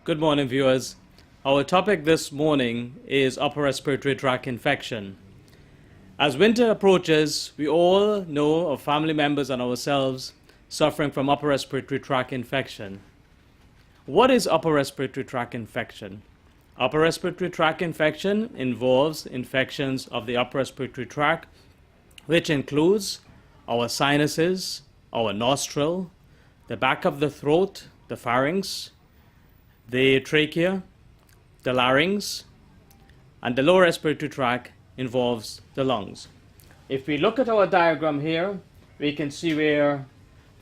Good morning, viewers. Our topic this morning is upper respiratory tract infection. As winter approaches, we all know of family members and ourselves suffering from upper respiratory tract infection. What is upper respiratory tract infection? Upper respiratory tract infection involves infections of the upper respiratory tract, which includes our sinuses, our nostril, the back of the throat, the pharynx, the trachea, the larynx, and the lower respiratory tract involves the lungs. If we look at our diagram here, we can see where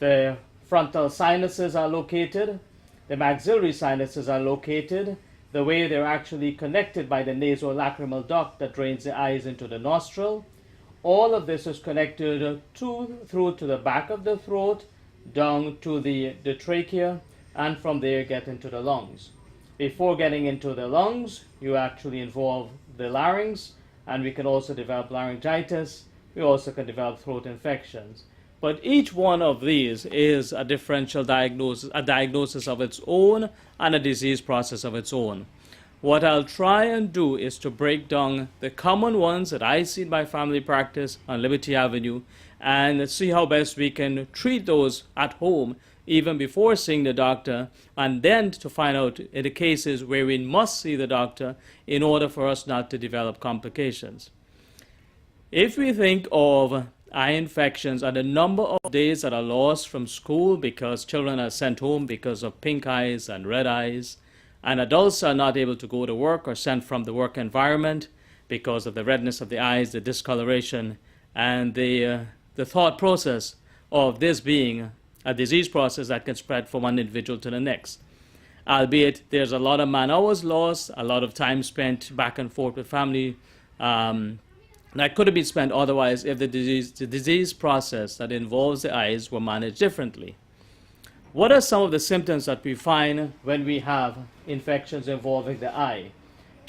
the frontal sinuses are located, the maxillary sinuses are located, the way they're actually connected by the nasolacrimal duct that drains the eyes into the nostril. All of this is connected through to the back of the throat, down to the trachea, and from there get into the lungs. Before getting into the lungs, you actually involve the larynx, and we can also develop laryngitis. We also can develop throat infections. But each one of these is a differential diagnosis, a diagnosis of its own and a disease process of its own. What I'll try and do is to break down the common ones that I see in my family practice on Liberty Avenue and see how best we can treat those at home even before seeing the doctor, and then to find out in the cases where we must see the doctor in order for us not to develop complications. If we think of eye infections and the number of days that are lost from school because children are sent home because of pink eyes and red eyes, and adults are not able to go to work or sent from the work environment because of the redness of the eyes, the discoloration, and the thought process of this being a disease process that can spread from one individual to the next. Albeit there's a lot of man hours lost, a lot of time spent back and forth with family that could have been spent otherwise if the disease process that involves the eyes were managed differently. What are some of the symptoms that we find when we have infections involving the eye?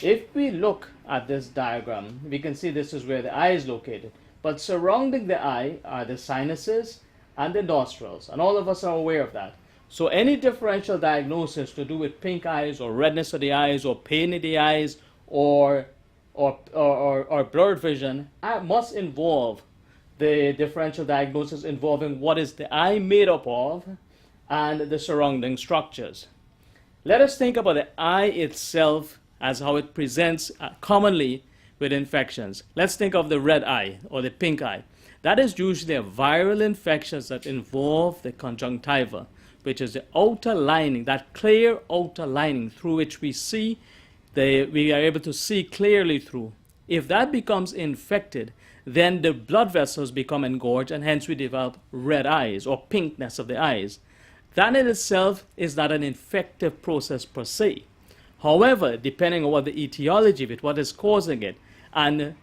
If we look at this diagram, we can see this is where the eye is located. But surrounding the eye are the sinuses and the nostrils, and all of us are aware of that. So any differential diagnosis to do with pink eyes or redness of the eyes or pain in the eyes or blurred vision must involve the differential diagnosis involving what is the eye made up of and the surrounding structures. Let us think about the eye itself as how it presents commonly with infections. Let's think of the red eye or the pink eye. That is usually a viral infection that involve the conjunctiva, which is the outer lining, that clear outer lining through which we are able to see clearly through. If that becomes infected, then the blood vessels become engorged, and hence we develop red eyes or pinkness of the eyes. That in itself is not an infective process per se. However, depending on what the etiology of it, what is causing it, and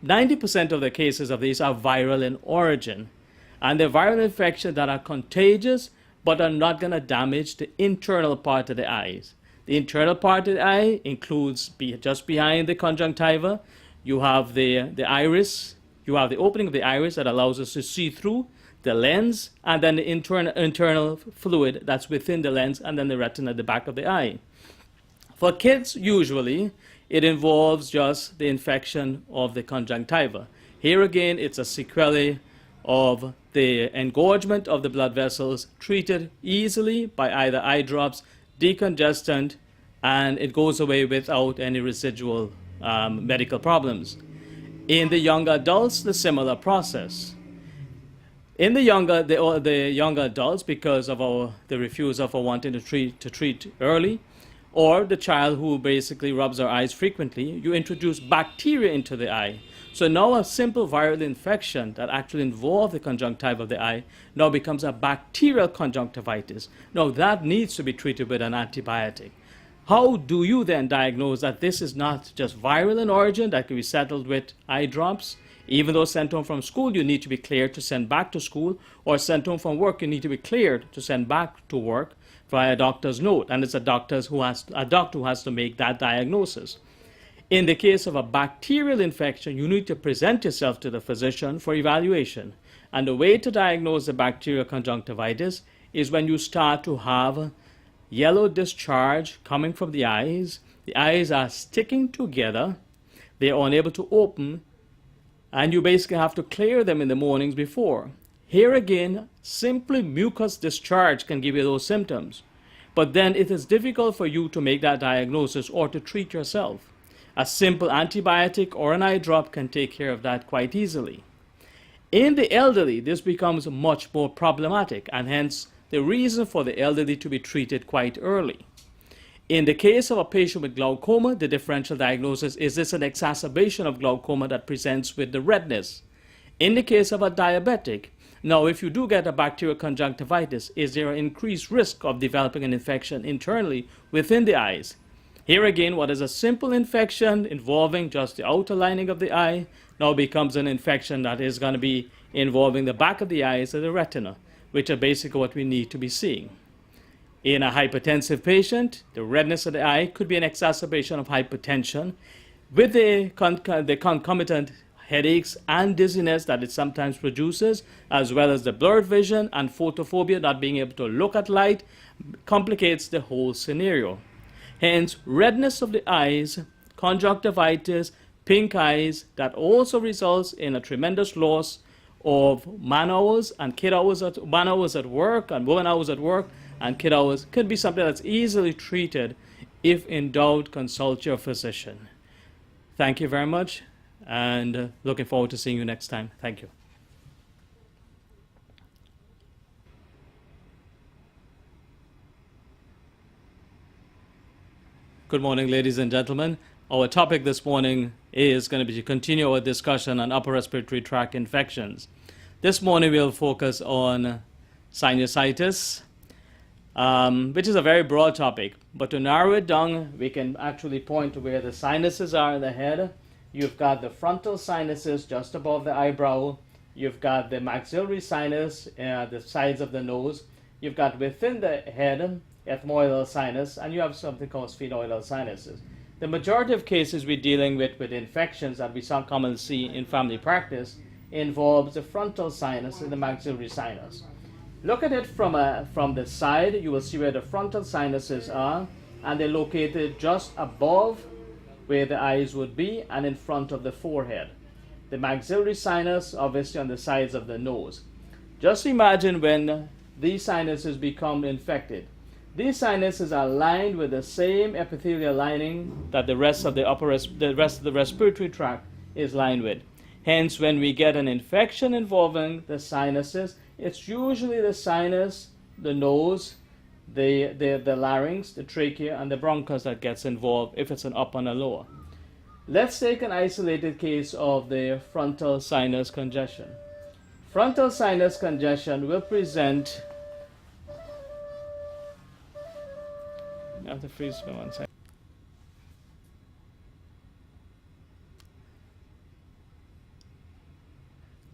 90% of the cases of these are viral in origin, and they're viral infections that are contagious but are not going to damage the internal part of the eyes. The internal part of the eye includes just behind the conjunctiva, you have the iris, you have the opening of the iris that allows us to see through the lens, and then the internal fluid that's within the lens, and then the retina at the back of the eye. For kids, usually, it involves just the infection of the conjunctiva. Here again, it's a sequelae of the engorgement of the blood vessels treated easily by either eye drops, decongestant, and it goes away without any residual medical problems. In the younger adults, the similar process. In the younger adults, because of the refusal for wanting to treat early, or the child who basically rubs their eyes frequently, you introduce bacteria into the eye. So now a simple viral infection that actually involves the conjunctiva of the eye now becomes a bacterial conjunctivitis. Now that needs to be treated with an antibiotic. How do you then diagnose that this is not just viral in origin that can be settled with eye drops? Even though sent home from school, you need to be cleared to send back to school, or sent home from work, you need to be cleared to send back to work via a doctor's note, and it's a doctor who has to make that diagnosis. In the case of a bacterial infection, you need to present yourself to the physician for evaluation. And the way to diagnose the bacterial conjunctivitis is when you start to have yellow discharge coming from the eyes. The eyes are sticking together. They are unable to open, and you basically have to clear them in the mornings before. Here again, simply mucus discharge can give you those symptoms. But then it is difficult for you to make that diagnosis or to treat yourself. A simple antibiotic or an eye drop can take care of that quite easily. In the elderly, this becomes much more problematic, and hence the reason for the elderly to be treated quite early. In the case of a patient with glaucoma, the differential diagnosis is this an exacerbation of glaucoma that presents with the redness. In the case of a diabetic, now if you do get a bacterial conjunctivitis, is there an increased risk of developing an infection internally within the eyes? Here again, what is a simple infection involving just the outer lining of the eye now becomes an infection that is going to be involving the back of the eyes and the retina, which are basically what we need to be seeing. In a hypertensive patient, the redness of the eye could be an exacerbation of hypertension with the concomitant headaches and dizziness that it sometimes produces, as well as the blurred vision and photophobia, not being able to look at light, complicates the whole scenario. Hence, redness of the eyes, conjunctivitis, pink eyes, that also results in a tremendous loss of man hours and kid hours man hours at work and woman hours at work and kid hours could be something that's easily treated. If in doubt, consult your physician. Thank you very much, and looking forward to seeing you next time. Thank you. Good morning, ladies and gentlemen. Our topic this morning is going to be to continue our discussion on upper respiratory tract infections. This morning we'll focus on sinusitis, which is a very broad topic. But to narrow it down, we can actually point to where the sinuses are in the head. You've got the frontal sinuses just above the eyebrow. You've got the maxillary sinus, the sides of the nose. You've got within the head, ethmoidal sinus, and you have something called sphenoidal sinuses. The majority of cases we're dealing with infections that we so commonly see in family practice involves the frontal sinus and the maxillary sinus. Look at it from the side. You will see where the frontal sinuses are, and they're located just above where the eyes would be and in front of the forehead. The maxillary sinus, obviously on the sides of the nose. Just imagine when these sinuses become infected. These sinuses are lined with the same epithelial lining that the rest of the respiratory tract is lined with. Hence, when we get an infection involving the sinuses, it's usually the sinus, the nose, the larynx, the trachea, and the bronchus that gets involved if it's an upper and a lower. Let's take an isolated case of the frontal sinus congestion. Frontal sinus congestion will present. I have to freeze for 1 second.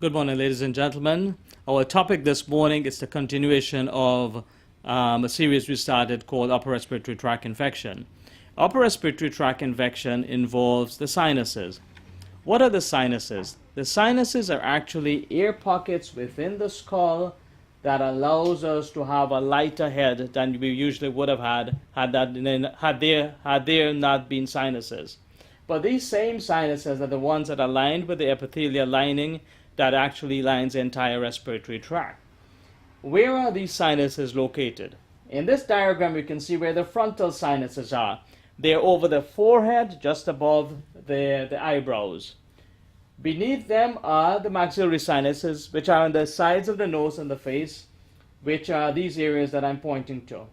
Good morning, ladies and gentlemen. Our topic this morning is the continuation of a series we started called upper respiratory tract infection. Upper respiratory tract infection involves the sinuses. What are the sinuses? The sinuses are actually air pockets within the skull that allows us to have a lighter head than we usually would have had there not been sinuses. But these same sinuses are the ones that are lined with the epithelial lining that actually lines the entire respiratory tract. Where are these sinuses located? In this diagram, you can see where the frontal sinuses are. They're over the forehead, just above the eyebrows. Beneath them are the maxillary sinuses, which are on the sides of the nose and the face, which are these areas that I'm pointing to.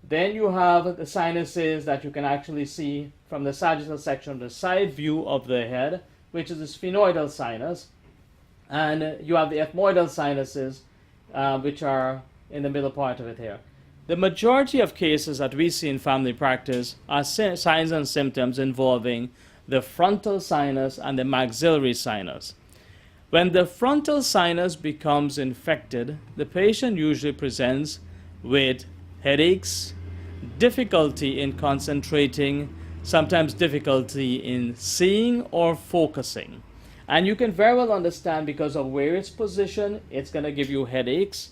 Then you have the sinuses that you can actually see from the sagittal section, the side view of the head, which is the sphenoidal sinus. And you have the ethmoidal sinuses, which are in the middle part of it here. The majority of cases that we see in family practice are signs and symptoms involving the frontal sinus and the maxillary sinus. When the frontal sinus becomes infected, the patient usually presents with headaches, difficulty in concentrating, sometimes difficulty in seeing or focusing. And you can very well understand because of where it's positioned, it's going to give you headaches.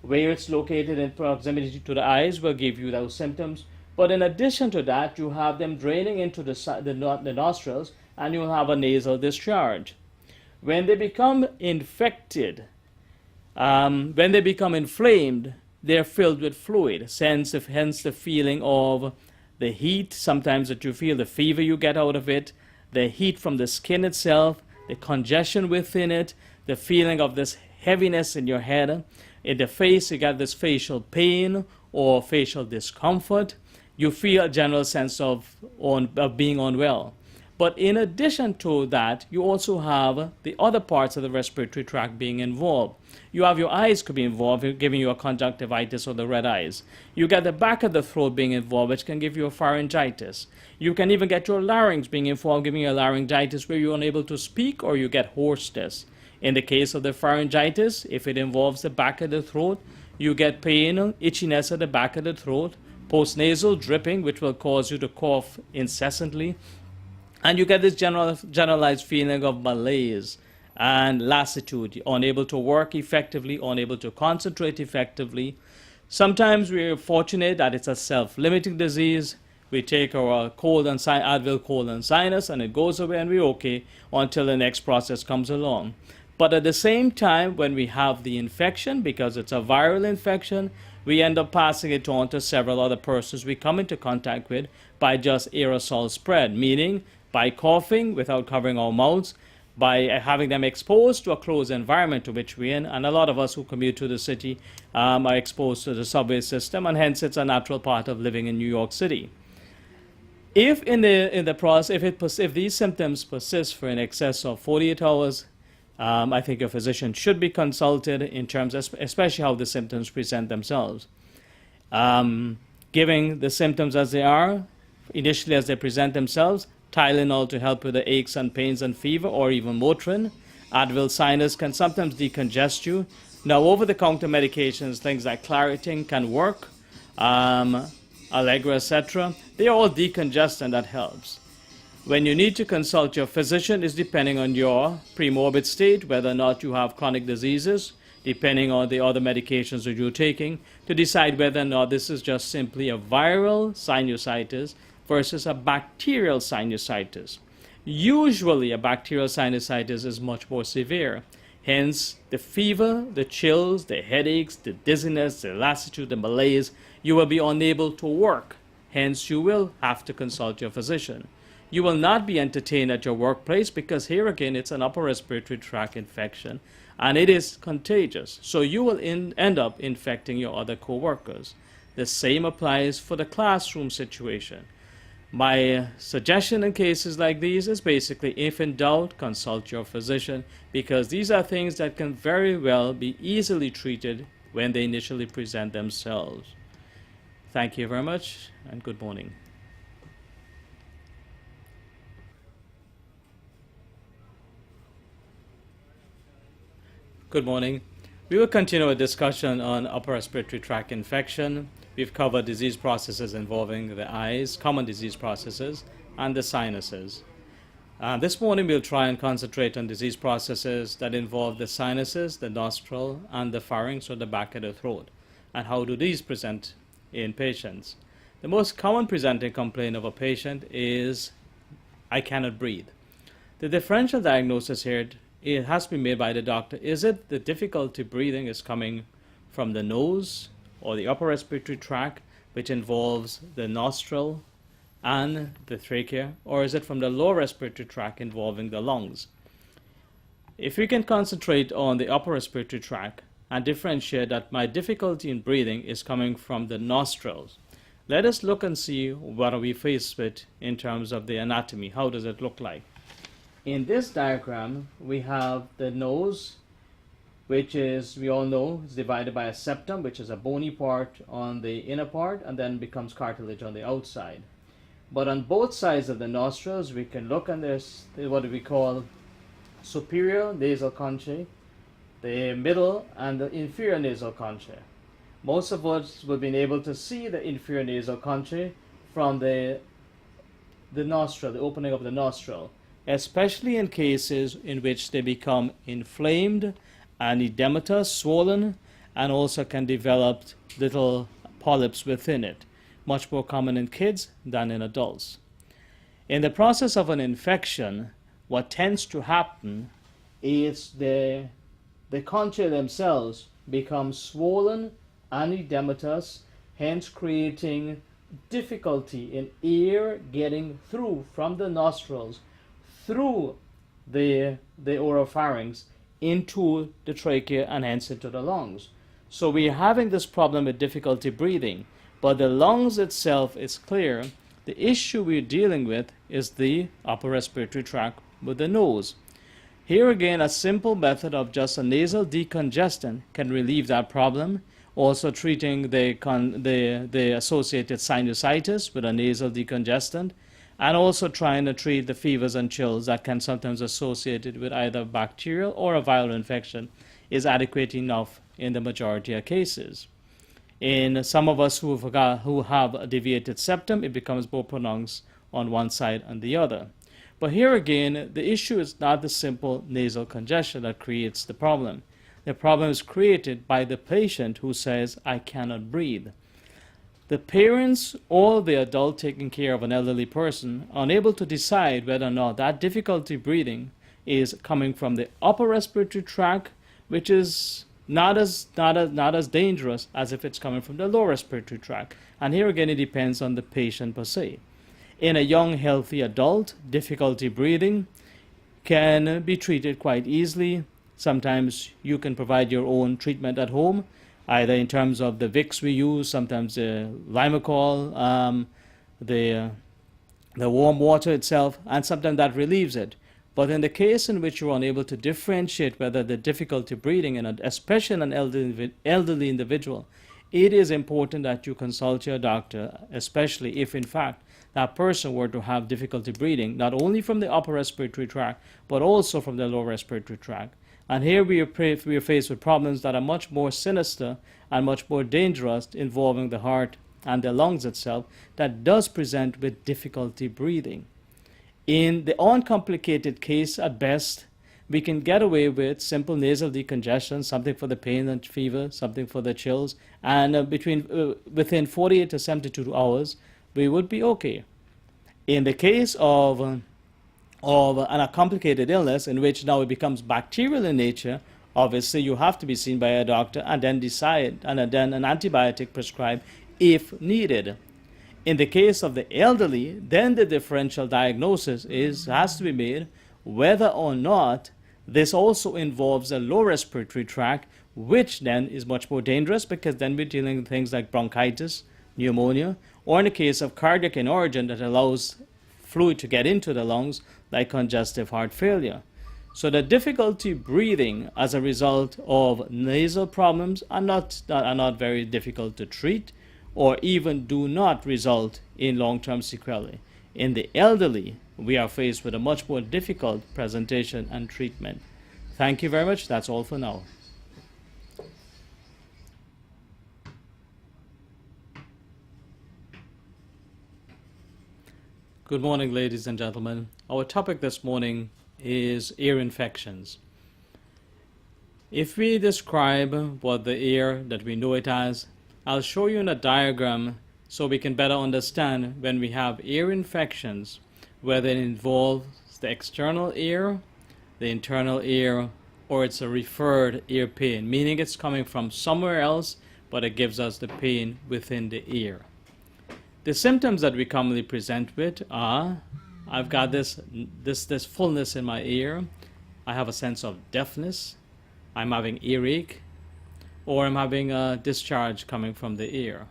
where it's located in proximity to the eyes will give you those symptoms. But in addition to that, you have them draining into the nostrils, and you'll have a nasal discharge. When they become infected, when they become inflamed, they're filled with fluid, hence the feeling of the heat sometimes that you feel, the fever you get out of it, the heat from the skin itself, the congestion within it, the feeling of this heaviness in your head. In the face, you get this facial pain or facial discomfort. You feel a general sense of being unwell. But in addition to that, you also have the other parts of the respiratory tract being involved. You have your eyes could be involved, giving you a conjunctivitis or the red eyes. You get the back of the throat being involved, which can give you a pharyngitis. You can even get your larynx being involved, giving you a laryngitis where you're unable to speak or you get hoarseness. In the case of the pharyngitis, if it involves the back of the throat, you get pain, itchiness at the back of the throat, postnasal dripping, which will cause you to cough incessantly. And you get this generalized feeling of malaise and lassitude, unable to work effectively, unable to concentrate effectively. Sometimes we're fortunate that it's a self-limiting disease. We take our Advil cold and sinus, and it goes away and we're okay until the next process comes along. But at the same time, when we have the infection, because it's a viral infection, we end up passing it on to several other persons we come into contact with by just aerosol spread, meaning by coughing without covering our mouths, by having them exposed to a closed environment to which we're in. And a lot of us who commute to the city are exposed to the subway system, and hence it's a natural part of living in New York City. If in the process, if these symptoms persist for in excess of 48 hours, I think your physician should be consulted in terms of especially how the symptoms present themselves. Giving the symptoms as they are, initially as they present themselves, Tylenol to help with the aches and pains and fever, or even Motrin. Advil sinus can sometimes decongest you. Now, over-the-counter medications, things like Claritin can work, Allegra, etc. They are all decongestant that helps. When you need to consult your physician is depending on your premorbid state, whether or not you have chronic diseases, depending on the other medications that you're taking, to decide whether or not this is just simply a viral sinusitis versus a bacterial sinusitis. Usually a bacterial sinusitis is much more severe. Hence, the fever, the chills, the headaches, the dizziness, the lassitude, the malaise, you will be unable to work. Hence, you will have to consult your physician. You will not be entertained at your workplace because here again, it's an upper respiratory tract infection and it is contagious. So you will end up infecting your other co-workers. The same applies for the classroom situation. My suggestion in cases like these is basically, if in doubt, consult your physician, because these are things that can very well be easily treated when they initially present themselves. Thank you very much, and good morning. Good morning. We will continue a discussion on upper respiratory tract infection. We've covered disease processes involving the eyes, common disease processes, and the sinuses. This morning we'll try and concentrate on disease processes that involve the sinuses, the nostril, and the pharynx, or the back of the throat. And how do these present in patients? The most common presenting complaint of a patient is, I cannot breathe. The differential diagnosis here, it has to be made by the doctor. Is it the difficulty breathing is coming from the nose or the upper respiratory tract, which involves the nostril and the trachea, or is it from the lower respiratory tract involving the lungs? If we can concentrate on the upper respiratory tract and differentiate that my difficulty in breathing is coming from the nostrils, let us look and see what are we faced with in terms of the anatomy. How does it look like? In this diagram, we have the nose, which is, we all know, is divided by a septum, which is a bony part on the inner part and then becomes cartilage on the outside. But on both sides of the nostrils, we can look on this, what we call superior nasal conchae, the middle and the inferior nasal conchae. Most of us will be able to see the inferior nasal conchae from the nostril, the opening of the nostril, especially in cases in which they become inflamed and edematous, swollen, and also can develop little polyps within it, much more common in kids than in adults. In the process of an infection, what tends to happen is the concha themselves become swollen and edematous, hence creating difficulty in air getting through from the nostrils through the oropharynx into the trachea and hence into the lungs. So we're having this problem with difficulty breathing, but the lungs itself is clear. The issue we're dealing with is the upper respiratory tract with the nose. Here again, a simple method of just a nasal decongestant can relieve that problem. Also treating the associated sinusitis with a nasal decongestant, and also trying to treat the fevers and chills that can sometimes associated with either bacterial or a viral infection is adequate enough in the majority of cases. In some of us who have a deviated septum, it becomes more pronounced on one side and the other. But here again, the issue is not the simple nasal congestion that creates the problem. The problem is created by the patient who says, I cannot breathe. The parents or the adult taking care of an elderly person are unable to decide whether or not that difficulty breathing is coming from the upper respiratory tract, which is not as dangerous as if it's coming from the lower respiratory tract. And here again, it depends on the patient per se. In a young, healthy adult, difficulty breathing can be treated quite easily. Sometimes you can provide your own treatment at home, either in terms of the Vicks we use, sometimes the Limacol, the warm water itself, and sometimes that relieves it. But in the case in which you're unable to differentiate whether the difficulty breathing, especially in an elderly individual, it is important that you consult your doctor, especially if in fact that person were to have difficulty breathing, not only from the upper respiratory tract, but also from the lower respiratory tract. And here we are faced with problems that are much more sinister and much more dangerous, involving the heart and the lungs itself, that does present with difficulty breathing. In the uncomplicated case, at best, we can get away with simple nasal decongestion, something for the pain and fever, something for the chills, and within 48 to 72 hours, we would be okay. In the case of a complicated illness in which now it becomes bacterial in nature, obviously you have to be seen by a doctor and then decide, and then an antibiotic prescribed if needed. In the case of the elderly, then the differential diagnosis has to be made whether or not this also involves a lower respiratory tract, which then is much more dangerous because then we're dealing with things like bronchitis, pneumonia, or in the case of cardiac in origin that allows fluid to get into the lungs, like congestive heart failure. So the difficulty breathing as a result of nasal problems are not very difficult to treat, or even do not result in long-term sequelae. In the elderly, we are faced with a much more difficult presentation and treatment. Thank you very much. That's all for now. Good morning, ladies and gentlemen. Our topic this morning is ear infections. If we describe what the ear that we know it as, I'll show you in a diagram so we can better understand when we have ear infections, whether it involves the external ear, the internal ear, or it's a referred ear pain, meaning it's coming from somewhere else, but it gives us the pain within the ear. The symptoms that we commonly present with are, I've got this fullness in my ear, I have a sense of deafness, I'm having earache, or I'm having a discharge coming from the ear,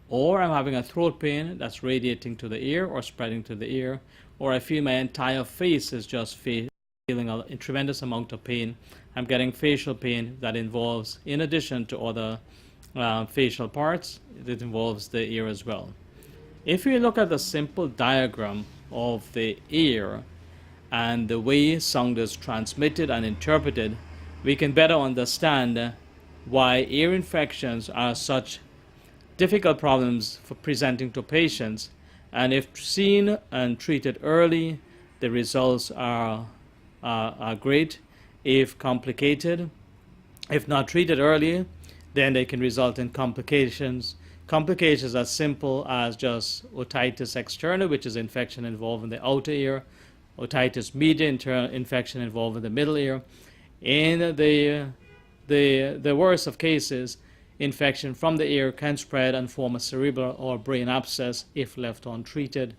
or I'm having a throat pain that's radiating to the ear or spreading to the ear, or I feel my entire face is just feeling a tremendous amount of pain. I'm getting facial pain that involves, in addition to other facial parts, it involves the ear as well. If we look at the simple diagram of the ear and the way sound is transmitted and interpreted, we can better understand why ear infections are such difficult problems for presenting to patients. And if seen and treated early, the results are great. If complicated, if not treated early, then they can result in complications. Complications as simple as just otitis externa, which is infection involving the outer ear, otitis media, infection involving the middle ear. In the worst of cases, infection from the ear can spread and form a cerebral or brain abscess if left untreated.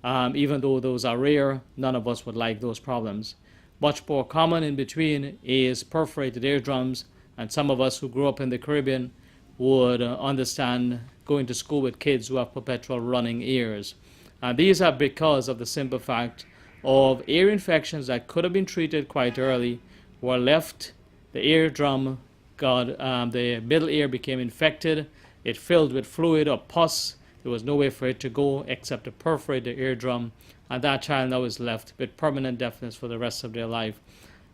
Even though those are rare, none of us would like those problems. Much more common in between is perforated eardrums, and some of us who grew up in the Caribbean would understand going to school with kids who have perpetual running ears. And these are because of the simple fact of ear infections that could have been treated quite early, were left, the eardrum the middle ear became infected, it filled with fluid or pus, there was no way for it to go except to perforate the eardrum, and that child now is left with permanent deafness for the rest of their life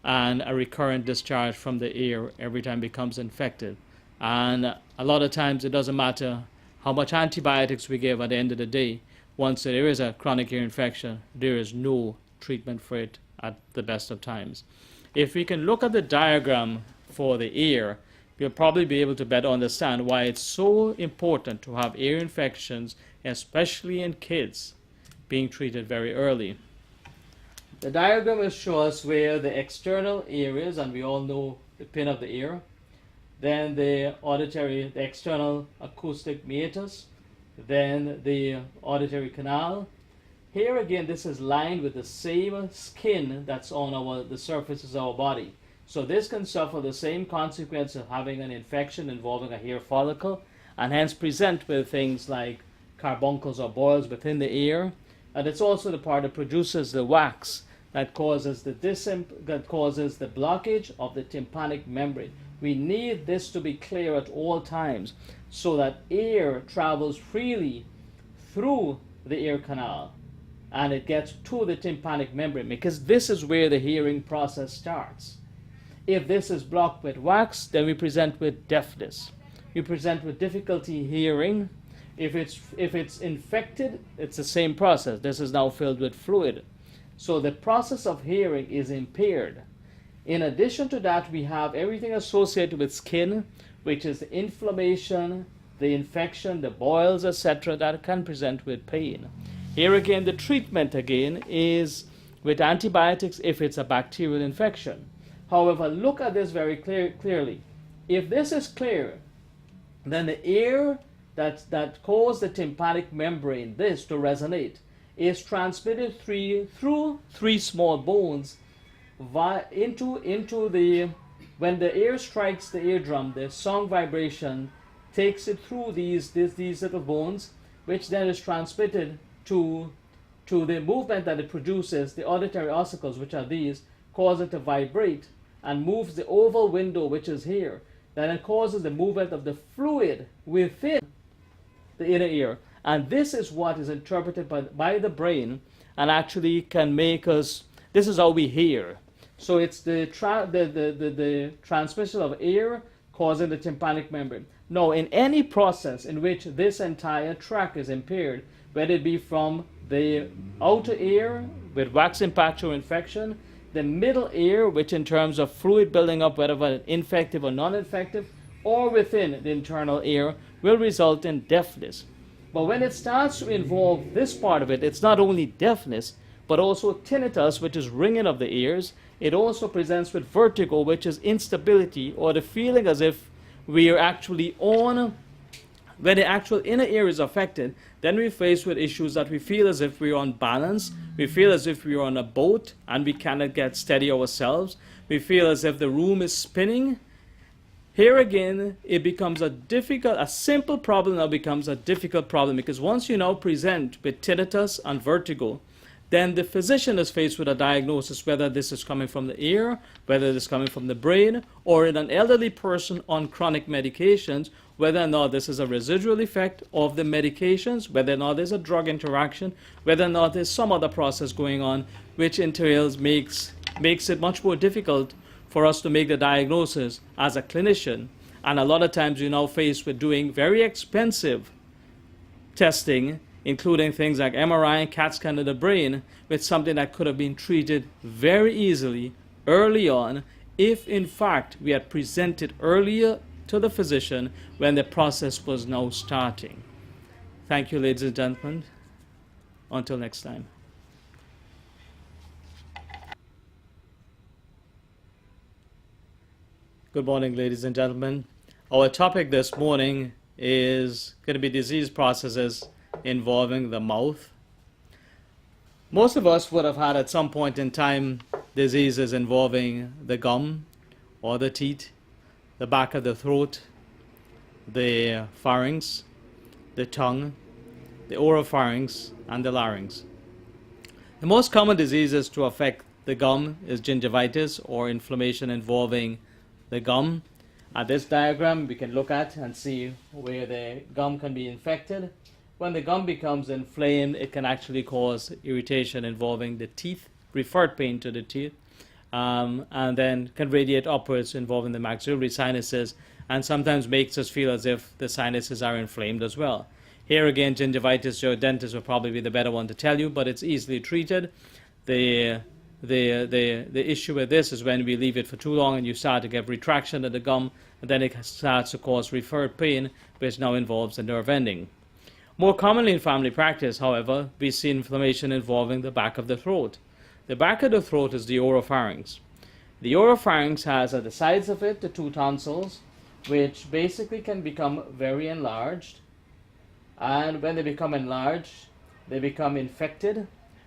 and a recurrent discharge from the ear every time it becomes infected. And a lot of times it doesn't matter how much antibiotics we give at the end of the day. Once there is a chronic ear infection, there is no treatment for it at the best of times. If we can look at the diagram for the ear, you'll probably be able to better understand why it's so important to have ear infections, especially in kids, being treated very early. The diagram will show us where the external ear is, and we all know the pin of the ear. Then the external acoustic meatus, then the auditory canal. Here again, this is lined with the same skin that's on the surfaces of our body. So this can suffer the same consequence of having an infection involving a hair follicle, and hence present with things like carbuncles or boils within the ear. And it's also the part that produces the wax that causes the blockage of the tympanic membrane. We need this to be clear at all times so that air travels freely through the ear canal and it gets to the tympanic membrane, because this is where the hearing process starts. If this is blocked with wax, then we present with deafness. We present with difficulty hearing. If it's infected, it's the same process. This is now filled with fluid. So the process of hearing is impaired. In addition to that, we have everything associated with skin, which is the inflammation, the infection, the boils, etc., that can present with pain. Here again, the treatment again is with antibiotics if it's a bacterial infection. However, look at this very clearly. If this is clear, then the air that caused the tympanic membrane, this to resonate, is transmitted through three small bones into the, when the air strikes the eardrum, the song vibration takes it through these little bones, which then is transmitted to the movement that it produces. The auditory ossicles, which are these, cause it to vibrate and moves the oval window, which is here. Then it causes the movement of the fluid within the inner ear. And this is what is interpreted by the brain and actually can make us, this is how we hear. So it's the transmission of air causing the tympanic membrane. Now, in any process in which this entire tract is impaired, whether it be from the outer ear with wax impact or infection, the middle ear, which in terms of fluid building up, whether infective or non-infective, or within the internal ear, will result in deafness. But when it starts to involve this part of it, it's not only deafness, but also tinnitus, which is ringing of the ears. It also presents with vertigo, which is instability, or the feeling as if we are actually on, when the actual inner ear is affected, then we're faced with issues that we feel as if we're on balance, we feel as if we're on a boat and we cannot get steady ourselves, we feel as if the room is spinning. Here again, it becomes a simple problem now becomes a difficult problem, because once you now present with tinnitus and vertigo, then the physician is faced with a diagnosis, whether this is coming from the ear, whether it is coming from the brain, or in an elderly person on chronic medications, whether or not this is a residual effect of the medications, whether or not there's a drug interaction, whether or not there's some other process going on, which entails makes it much more difficult for us to make the diagnosis as a clinician. And a lot of times you're now faced with doing very expensive testing, including things like MRI and CAT scan of the brain, with something that could have been treated very easily early on if in fact we had presented earlier to the physician when the process was now starting. Thank you, ladies and gentlemen. Until next time. Good morning, ladies and gentlemen. Our topic this morning is going to be disease processes involving the mouth. Most of us would have had at some point in time diseases involving the gum or the teeth, the back of the throat, the pharynx, the tongue, the oropharynx, and the larynx. The most common diseases to affect the gum is gingivitis, or inflammation involving the gum. At this diagram we can look at and see where the gum can be infected. When the gum becomes inflamed, it can actually cause irritation involving the teeth, referred pain to the teeth, and then can radiate upwards involving the maxillary sinuses, and sometimes makes us feel as if the sinuses are inflamed as well. Here again, gingivitis, your dentist will probably be the better one to tell you, but it's easily treated. The issue with this is when we leave it for too long and you start to get retraction of the gum, and then it starts to cause referred pain, which now involves the nerve ending. More commonly in family practice, however, we see inflammation involving the back of the throat. The back of the throat is the oropharynx. The oropharynx has at the sides of it the two tonsils, which basically can become very enlarged. And when they become enlarged, they become infected.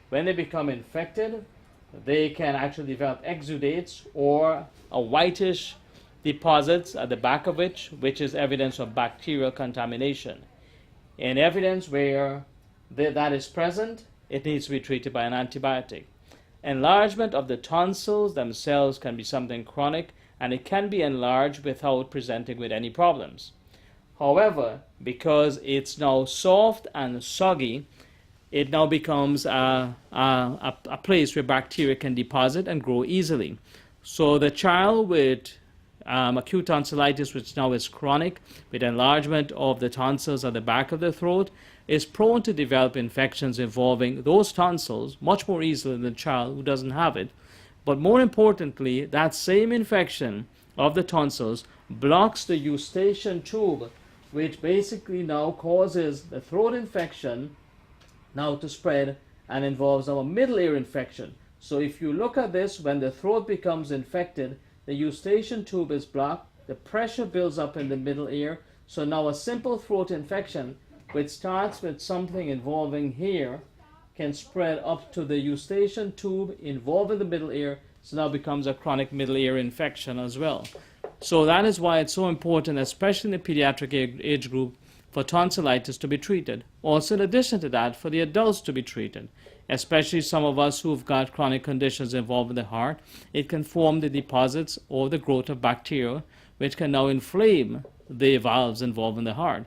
When they become infected, they can actually develop exudates or a whitish deposits at the back of which is evidence of bacterial contamination. In evidence where that is present, it needs to be treated by an antibiotic. Enlargement of the tonsils themselves can be something chronic, and it can be enlarged without presenting with any problems. However, because it's now soft and soggy, it now becomes a place where bacteria can deposit and grow easily. So the child with acute tonsillitis, which now is chronic, with enlargement of the tonsils at the back of the throat, is prone to develop infections involving those tonsils much more easily than the child who doesn't have it. But more importantly, that same infection of the tonsils blocks the eustachian tube, which basically now causes the throat infection now to spread and involves our middle ear infection. So if you look at this, when the throat becomes infected, the eustachian tube is blocked, the pressure builds up in the middle ear. So now a simple throat infection, which starts with something involving here, can spread up to the eustachian tube involving the middle ear, so now becomes a chronic middle ear infection as well. So that is why it's so important, especially in the pediatric age group, for tonsillitis to be treated. Also, in addition to that, for the adults to be treated, especially some of us who've got chronic conditions involving the heart. It can form the deposits or the growth of bacteria, which can now inflame the valves involved in the heart.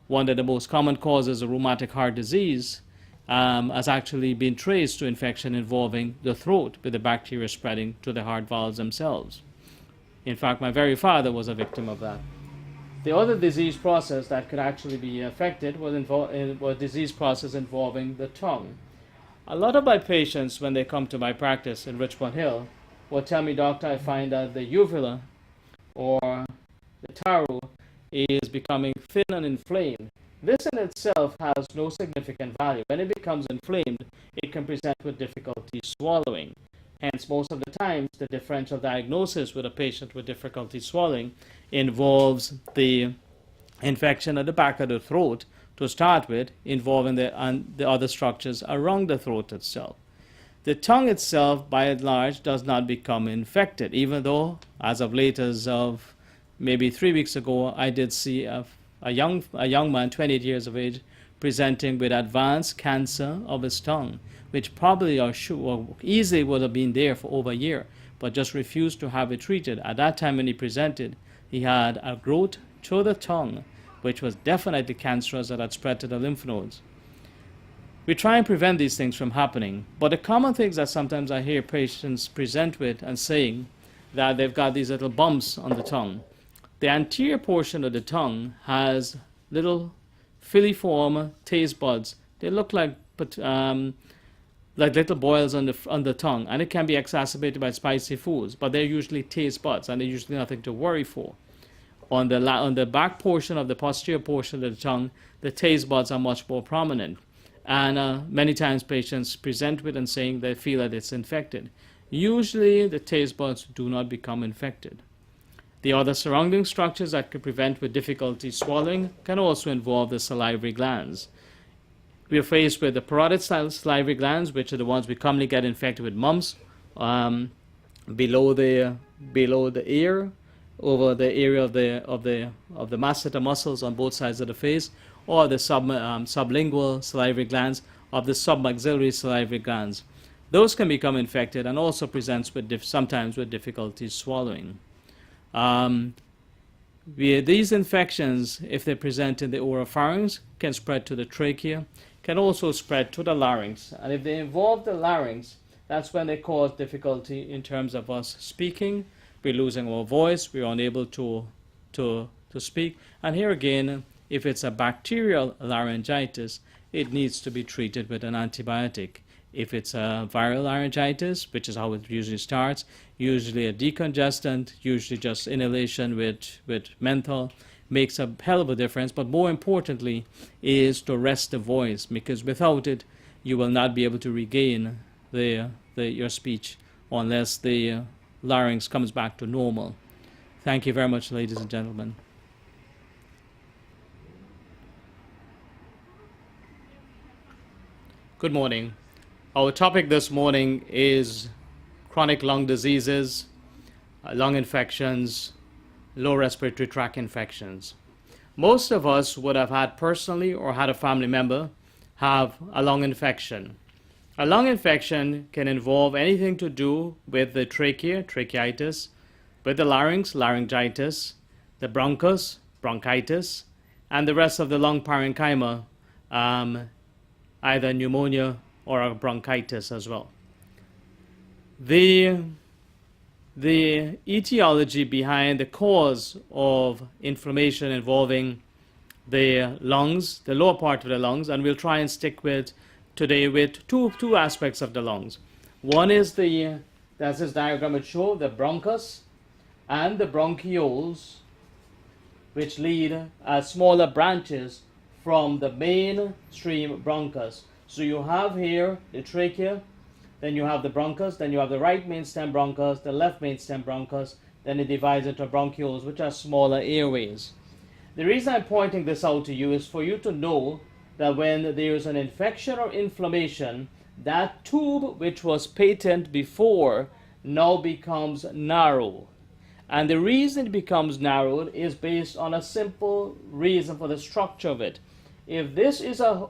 One of the most common causes of rheumatic heart disease has actually been traced to infection involving the throat, with the bacteria spreading to the heart valves themselves. In fact, my very father was a victim of that. The other disease process that could actually be affected was disease process involving the tongue. A lot of my patients, when they come to my practice in Richmond Hill, will tell me, "Doctor, I find that the uvula or the taro is becoming thin and inflamed." This in itself has no significant value. When it becomes inflamed, it can present with difficulty swallowing. Hence, most of the times, the differential diagnosis with a patient with difficulty swallowing involves the infection at the back of the throat to start with, involving the other structures around the throat itself. The tongue itself, by and large, does not become infected, even though, as of late as of maybe 3 weeks ago, I did see a young man, 28 years of age, presenting with advanced cancer of his tongue, which probably or easily would have been there for over a year, but just refused to have it treated. At that time when he presented, he had a growth to the tongue, which was definitely cancerous, that had spread to the lymph nodes. We try and prevent these things from happening, but the common things that sometimes I hear patients present with and saying that they've got these little bumps on the tongue. The anterior portion of the tongue has little filiform taste buds. They look like little boils on the tongue, and it can be exacerbated by spicy foods, but they're usually taste buds, and they're usually nothing to worry for. On the back portion of the posterior portion of the tongue, the taste buds are much more prominent. And many times patients present with and saying they feel that it's infected. Usually the taste buds do not become infected. The other surrounding structures that could prevent with difficulty swallowing can also involve the salivary glands. We are faced with the parotid salivary glands, which are the ones we commonly get infected with mumps, below the ear, over the area of the masseter muscles on both sides of the face, or the sublingual salivary glands of the submaxillary salivary glands. Those can become infected and also presents with sometimes with difficulty swallowing. These infections, if they present in the oropharynx, can spread to the trachea, can also spread to the larynx. And if they involve the larynx, that's when they cause difficulty in terms of us speaking. We're losing our voice, we're unable to speak. And here again, if it's a bacterial laryngitis, it needs to be treated with an antibiotic. If it's a viral laryngitis, which is how it usually starts, usually a decongestant, usually just inhalation with menthol, makes a hell of a difference. But more importantly is to rest the voice, because without it, you will not be able to regain your speech unless the larynx comes back to normal. Thank you very much, ladies and gentlemen. Good morning. Our topic this morning is chronic lung diseases, lung infections, lower respiratory tract infections. Most of us would have had personally or had a family member have a lung infection. A lung infection can involve anything to do with the trachea, tracheitis, with the larynx, laryngitis, the bronchus, bronchitis, and the rest of the lung parenchyma, either pneumonia or a bronchitis as well. The etiology behind the cause of inflammation involving the lungs, the lower part of the lungs, and we'll try and stick with today with two aspects of the lungs. One is as this diagram would show, the bronchus and the bronchioles, which lead as smaller branches from the mainstream bronchus. So you have here the trachea, then you have the bronchus, then you have the right main stem bronchus, the left main stem bronchus, then it divides into bronchioles, which are smaller airways. The reason I'm pointing this out to you is for you to know that when there is an infection or inflammation, that tube which was patent before now becomes narrow. And the reason it becomes narrowed is based on a simple reason for the structure of it. If this is a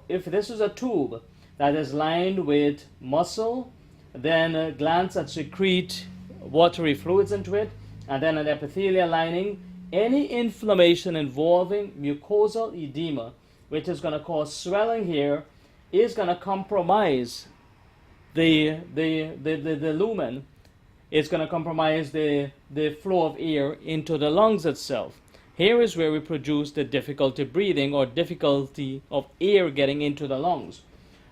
tube that is lined with muscle, then glands that secrete watery fluids into it, and then an epithelial lining, any inflammation involving mucosal edema, which is going to cause swelling here, is going to compromise the lumen. It's going to compromise the flow of air into the lungs itself. Here is where we produce the difficulty breathing or difficulty of air getting into the lungs.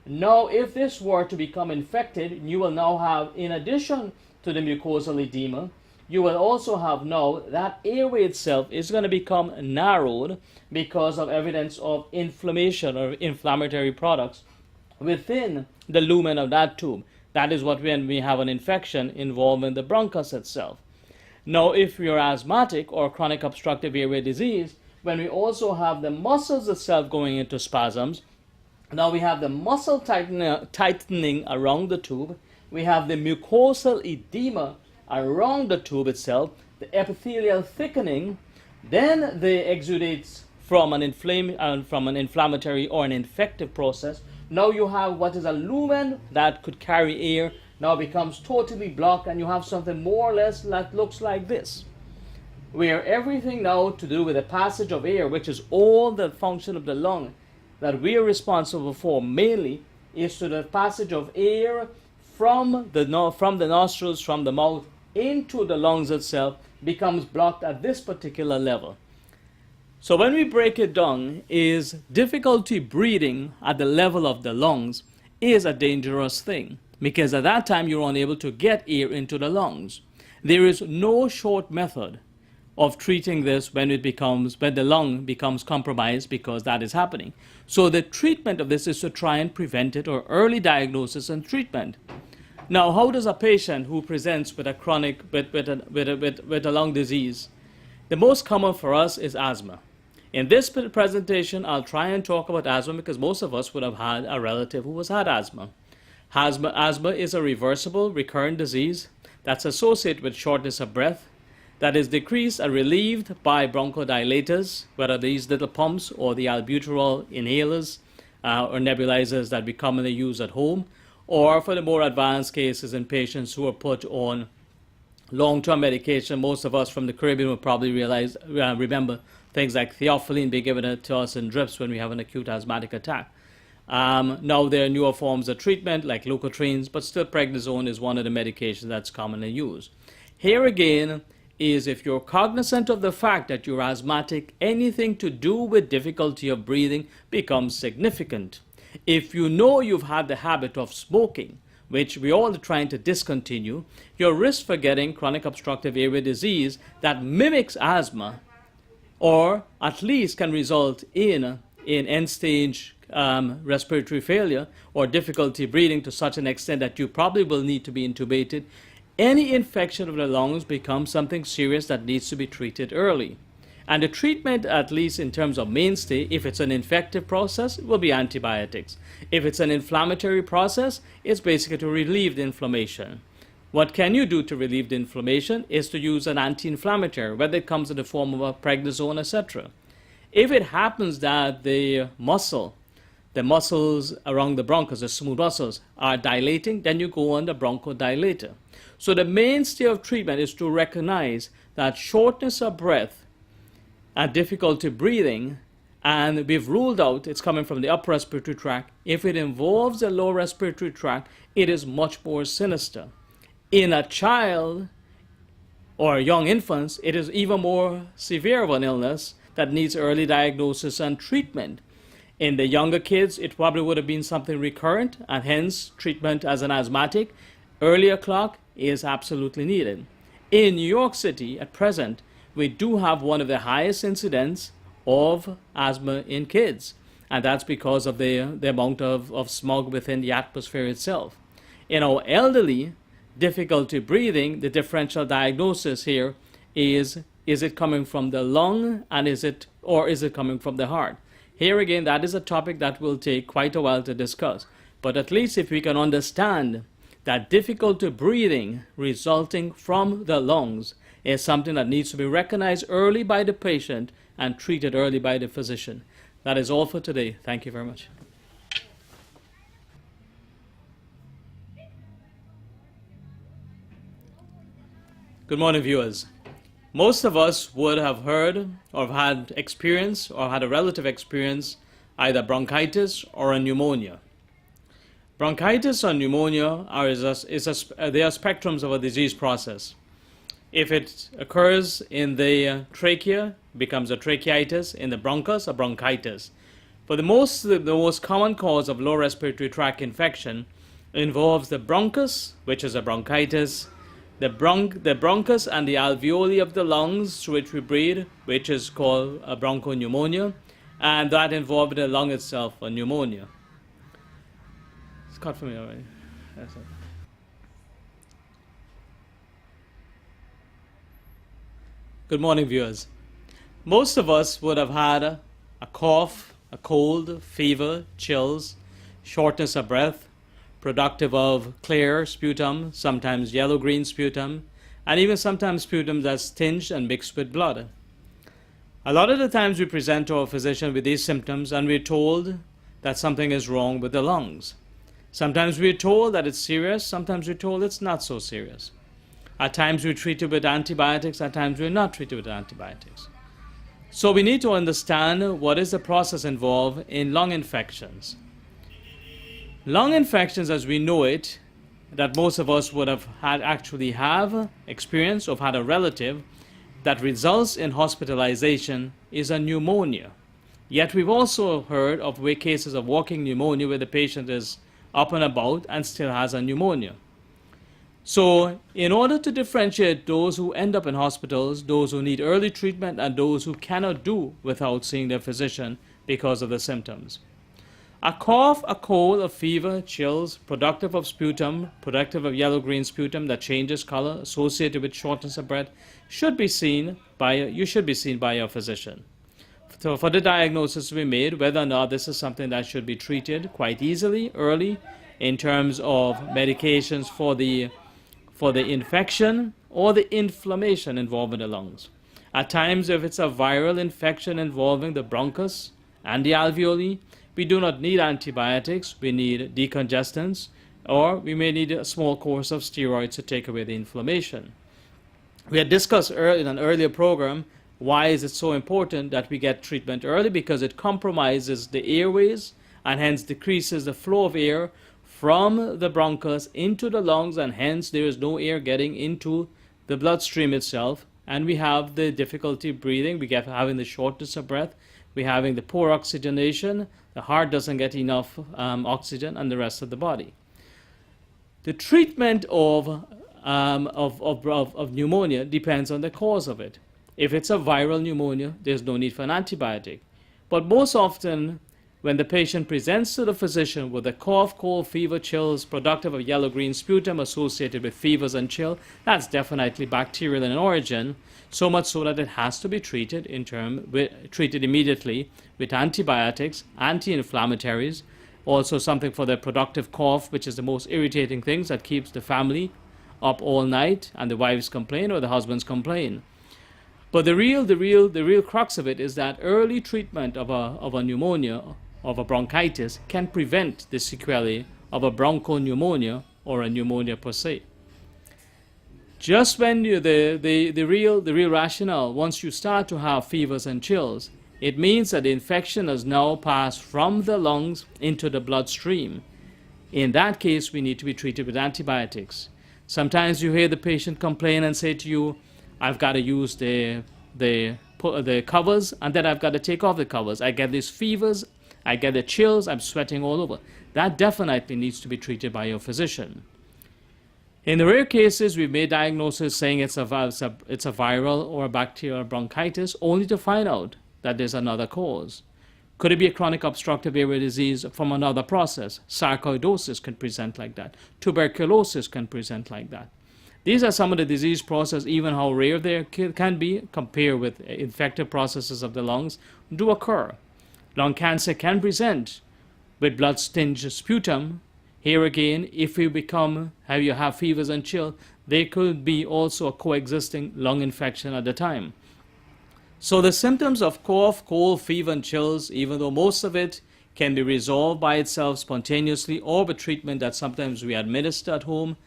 Now, if this were to become infected, you will now have, in addition to the mucosal edema, you will also have now that airway itself is going to become narrowed because of evidence of inflammation or inflammatory products within the lumen of that tube. That is what when we have an infection involving the bronchus itself. Now, if you're asthmatic or chronic obstructive airway disease, when we also have the muscles itself going into spasms, now we have the muscle tightening around the tube, we have the mucosal edema around the tube itself, the epithelial thickening, then the exudates from an inflammatory or an infective process. Now you have what is a lumen that could carry air, now becomes totally blocked, and you have something more or less that looks like this, where everything now to do with the passage of air, which is all the function of the lung that we are responsible for mainly, is to the passage of air from the nostrils, from the mouth into the lungs itself, becomes blocked at this particular level. So when we break it down, is difficulty breathing at the level of the lungs is a dangerous thing, because at that time you're unable to get air into the lungs. There is no short method of treating this when the lung becomes compromised, because that is happening. So the treatment of this is to try and prevent it, or early diagnosis and treatment. Now, how does a patient who presents with a chronic, with a lung disease? The most common for us is asthma. In this presentation, I'll try and talk about asthma because most of us would have had a relative who has had asthma. Asthma is a reversible, recurrent disease that's associated with shortness of breath, that is decreased and relieved by bronchodilators, whether these little pumps or the albuterol inhalers or nebulizers that we commonly use at home, or for the more advanced cases in patients who are put on long-term medication. Most of us from the Caribbean will probably remember things like theophylline being given to us in drips when we have an acute asthmatic attack. Now there are newer forms of treatment like leukotrienes, but still prednisone is one of the medications that's commonly used. Here again is, if you're cognizant of the fact that you're asthmatic, anything to do with difficulty of breathing becomes significant. If you know you've had the habit of smoking, which we all are trying to discontinue, your risk for getting chronic obstructive airway disease that mimics asthma, or at least can result in end-stage respiratory failure or difficulty breathing to such an extent that you probably will need to be intubated. Any infection of the lungs becomes something serious that needs to be treated early. And the treatment, at least in terms of mainstay, if it's an infective process, it will be antibiotics. If it's an inflammatory process, it's basically to relieve the inflammation. What can you do to relieve the inflammation is to use an anti-inflammatory, whether it comes in the form of a prednisone, etc. If it happens that the muscles around the bronchus, the smooth muscles, are dilating, then you go on the bronchodilator. So the mainstay of treatment is to recognize that shortness of breath and difficulty breathing, and we've ruled out it's coming from the upper respiratory tract. If it involves the lower respiratory tract, it is much more sinister. In a child or young infants, it is even more severe of an illness that needs early diagnosis and treatment. In the younger kids, it probably would have been something recurrent, and hence treatment as an asthmatic. Earlier clock is absolutely needed. In New York City at present, we do have one of the highest incidents of asthma in kids, and that's because of the amount of smog within the atmosphere itself. In our elderly, difficulty breathing, the differential diagnosis here is it coming from the lung, and is it coming from the heart? Here again, that is a topic that will take quite a while to discuss, but at least if we can understand that difficulty breathing resulting from the lungs is something that needs to be recognized early by the patient and treated early by the physician. That is all for today. Thank you very much. Good morning, viewers. Most of us would have heard or have had experience or had a relative experience either bronchitis or a pneumonia. Bronchitis or pneumonia they are spectrums of a disease process. If it occurs in the trachea, it becomes a tracheitis. In the bronchus, a bronchitis. For the most common cause of lower respiratory tract infection involves the bronchus, which is a bronchitis, the bronchus and the alveoli of the lungs through which we breathe, which is called a bronchopneumonia, and that involved the lung itself, a pneumonia. It's cut for me already. That's it. Good morning, viewers. Most of us would have had a cough, a cold, fever, chills, shortness of breath, productive of clear sputum, sometimes yellow-green sputum, and even sometimes sputum that's tinged and mixed with blood. A lot of the times we present to our physician with these symptoms and we're told that something is wrong with the lungs. Sometimes we're told that it's serious, sometimes we're told it's not so serious. At times we're treated with antibiotics, at times we're not treated with antibiotics. So we need to understand what is the process involved in lung infections. Lung infections, as we know it, that most of us would have have experienced or had a relative that results in hospitalization, is a pneumonia. Yet we've also heard of cases of walking pneumonia where the patient is up and about and still has a pneumonia. So, in order to differentiate those who end up in hospitals, those who need early treatment, and those who cannot do without seeing their physician because of the symptoms. A cough, a cold, a fever, chills, productive of sputum, productive of yellow-green sputum that changes color, associated with shortness of breath, you should be seen by your physician. So for the diagnosis to be made, whether or not this is something that should be treated quite easily, early, in terms of medications for the infection or the inflammation involved in the lungs. At times, if it's a viral infection involving the bronchus and the alveoli, we do not need antibiotics, we need decongestants, or we may need a small course of steroids to take away the inflammation. We had discussed in an earlier program why is it so important that we get treatment early, because it compromises the airways and hence decreases the flow of air from the bronchus into the lungs, and hence there is no air getting into the bloodstream itself, and we have the difficulty breathing, we get having the shortness of breath, we're having the poor oxygenation, the heart doesn't get enough oxygen, and the rest of the body. The treatment of pneumonia depends on the cause of it. If it's a viral pneumonia, there's no need for an antibiotic. But most often, when the patient presents to the physician with a cough, cold, fever, chills, productive of yellow-green sputum associated with fevers and chill, that's definitely bacterial in origin, so much so that it has to be treated treated immediately with antibiotics, anti-inflammatories, also something for the productive cough, which is the most irritating thing that keeps the family up all night, and the wives complain or the husbands complain. But the real crux of it is that early treatment of a pneumonia, of a bronchitis, can prevent the sequelae of a bronchopneumonia or a pneumonia per se. Just when the real rationale, once you start to have fevers and chills, it means that the infection has now passed from the lungs into the bloodstream. In that case, we need to be treated with antibiotics. Sometimes you hear the patient complain and say to you, I've got to use the covers, and then I've got to take off the covers. I get these fevers, I get the chills, I'm sweating all over. That definitely needs to be treated by your physician. In the rare cases, we've made diagnosis saying it's a viral or a bacterial bronchitis, only to find out that there's another cause. Could it be a chronic obstructive airway disease from another process? Sarcoidosis can present like that. Tuberculosis can present like that. These are some of the disease processes, even how rare they can be compared with infective processes of the lungs, do occur. Lung cancer can present with blood-tinged sputum. Here again, if you have fevers and chill, there could be also a coexisting lung infection at the time. So the symptoms of cough, cold, fever, and chills, even though most of it can be resolved by itself spontaneously or with treatment that sometimes we administer at home,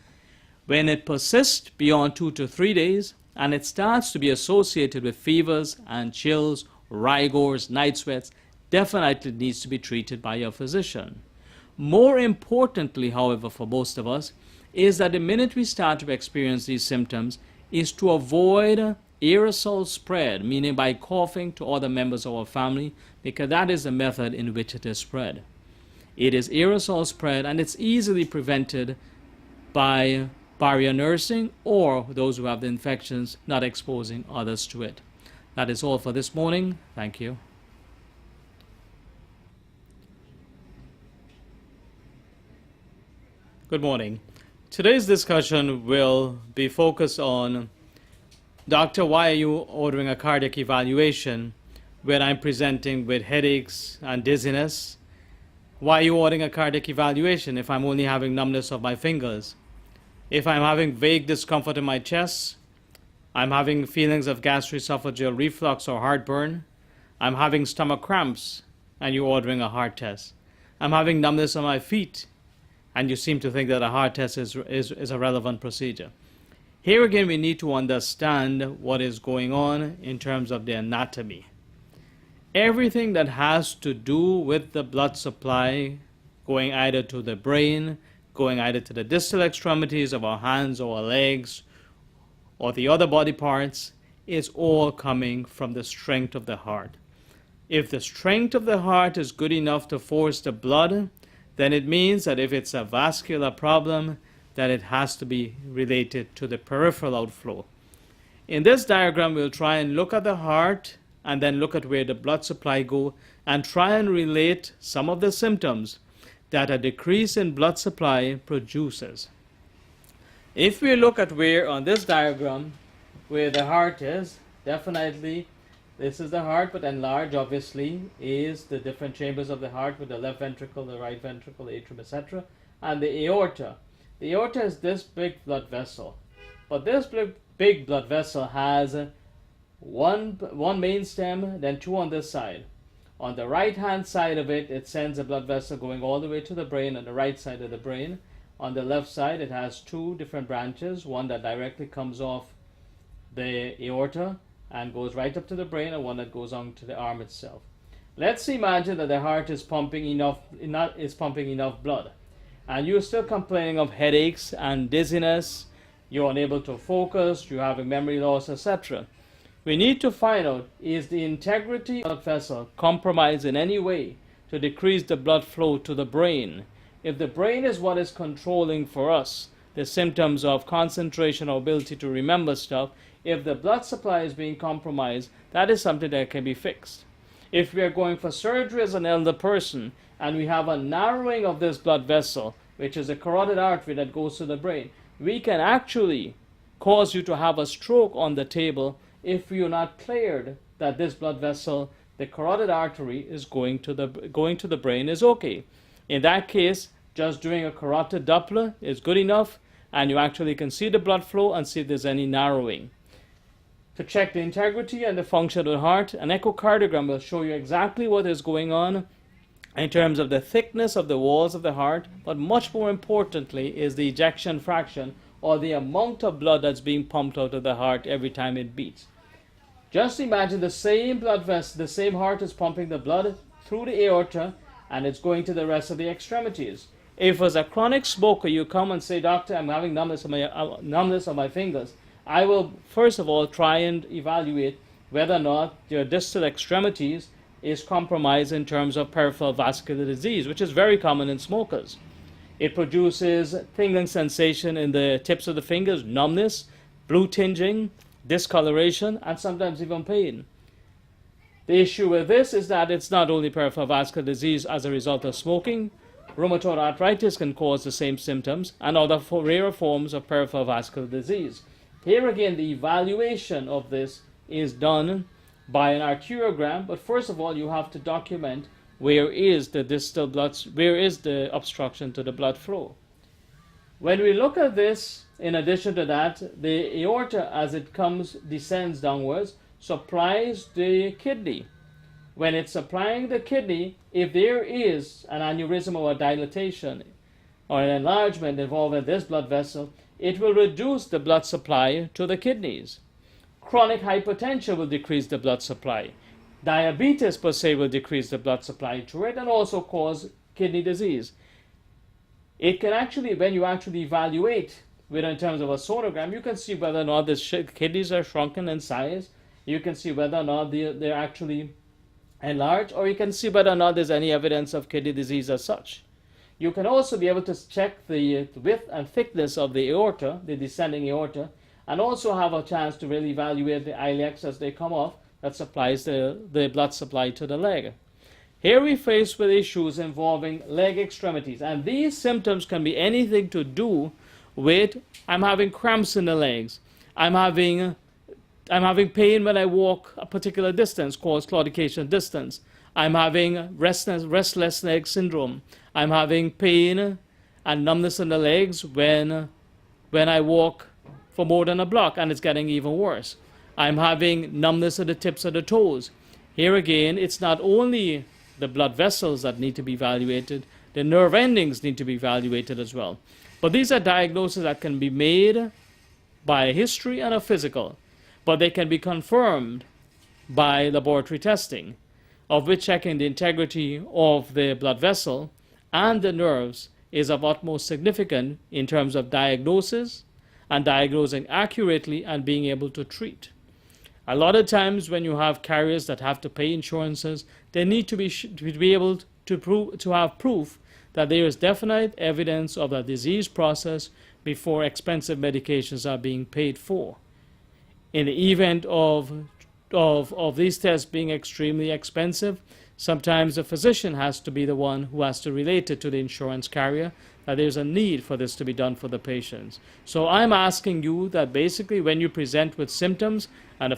when it persists beyond 2 to 3 days and it starts to be associated with fevers and chills, rigors, night sweats, definitely needs to be treated by your physician. More importantly, however, for most of us, is that the minute we start to experience these symptoms is to avoid aerosol spread, meaning by coughing to other members of our family, because that is the method in which it is spread. It is aerosol spread, and it's easily prevented by barrier nursing or those who have the infections not exposing others to it. That is all for this morning. Thank you. Good morning. Today's discussion will be focused on, Doctor, why are you ordering a cardiac evaluation when I'm presenting with headaches and dizziness? Why are you ordering a cardiac evaluation if I'm only having numbness of my fingers? If I'm having vague discomfort in my chest, I'm having feelings of gastroesophageal reflux or heartburn, I'm having stomach cramps, and you're ordering a heart test. I'm having numbness on my feet, and you seem to think that a heart test is a relevant procedure. Here again, we need to understand what is going on in terms of the anatomy. Everything that has to do with the blood supply going either to the brain, going either to the distal extremities of our hands or our legs or the other body parts, is all coming from the strength of the heart. If the strength of the heart is good enough to force the blood, then it means that if it's a vascular problem, that it has to be related to the peripheral outflow. In this diagram, we'll try and look at the heart and then look at where the blood supply go and try and relate some of the symptoms that a decrease in blood supply produces. If we look at where on this diagram where the heart is, definitely this is the heart, but enlarged obviously is the different chambers of the heart with the left ventricle, the right ventricle, atrium, etc. and the aorta. The aorta is this big blood vessel, but this big blood vessel has one main stem, then two on this side. On the right hand side of it, it sends a blood vessel going all the way to the brain on the right side of the brain. On the left side, it has two different branches, one that directly comes off the aorta and goes right up to the brain, and one that goes on to the arm itself. Let's imagine that the heart is pumping enough blood, and you're still complaining of headaches and dizziness, you're unable to focus, you're having memory loss, etc. We need to find out, is the integrity of the blood vessel compromised in any way to decrease the blood flow to the brain? If the brain is what is controlling for us the symptoms of concentration or ability to remember stuff, if the blood supply is being compromised, that is something that can be fixed. If we are going for surgery as an elder person and we have a narrowing of this blood vessel, which is a carotid artery that goes to the brain, we can actually cause you to have a stroke on the table if you're not cleared that this blood vessel, the carotid artery, is going to the brain is okay. In that case, just doing a carotid Doppler is good enough, and you actually can see the blood flow and see if there's any narrowing. To check the integrity and the function of the heart, an echocardiogram will show you exactly what is going on in terms of the thickness of the walls of the heart, but much more importantly is the ejection fraction, or the amount of blood that's being pumped out of the heart every time it beats. Just imagine the same blood vessel, the same heart is pumping the blood through the aorta, and it's going to the rest of the extremities. If as a chronic smoker you come and say, "Doctor, I'm having numbness of my fingers," I will first of all try and evaluate whether or not your distal extremities is compromised in terms of peripheral vascular disease, which is very common in smokers. It produces tingling sensation in the tips of the fingers, numbness, blue tinging, discoloration, and sometimes even pain. The issue with this is that it's not only peripheral vascular disease as a result of smoking. Rheumatoid arthritis can cause the same symptoms and other rarer forms of peripheral vascular disease. Here again, the evaluation of this is done by an arteriogram, but first of all, you have to document where is the obstruction to the blood flow. When we look at this, in addition to that, the aorta, as it descends downwards, supplies the kidney. When it's supplying the kidney, if there is an aneurysm or a dilatation or an enlargement involving this blood vessel, it will reduce the blood supply to the kidneys. Chronic hypertension will decrease the blood supply. Diabetes per se will decrease the blood supply to it and also cause kidney disease. It can actually, when you actually evaluate in terms of a sonogram, you can see whether or not the kidneys are shrunken in size. You can see whether or not they're actually enlarged, or you can see whether or not there's any evidence of kidney disease as such. You can also be able to check the width and thickness of the aorta, the descending aorta, and also have a chance to really evaluate the iliacs as they come off, that supplies the blood supply to the leg. Here we face with issues involving leg extremities, and these symptoms can be anything to do with, I'm having cramps in the legs, I'm having pain when I walk a particular distance called claudication distance, I'm having restless leg syndrome, I'm having pain and numbness in the legs when I walk for more than a block, and it's getting even worse. I'm having numbness at the tips of the toes. Here again, it's not only the blood vessels that need to be evaluated, the nerve endings need to be evaluated as well. But these are diagnoses that can be made by a history and a physical, but they can be confirmed by laboratory testing, of which checking the integrity of the blood vessel and the nerves is of utmost significance in terms of diagnosis and diagnosing accurately and being able to treat. A lot of times when you have carriers that have to pay insurances, they need to be able to have proof that there is definite evidence of a disease process before expensive medications are being paid for. In the event of these tests being extremely expensive, sometimes the physician has to be the one who has to relate it to the insurance carrier that there's a need for this to be done for the patients. So I'm asking you that basically when you present with symptoms and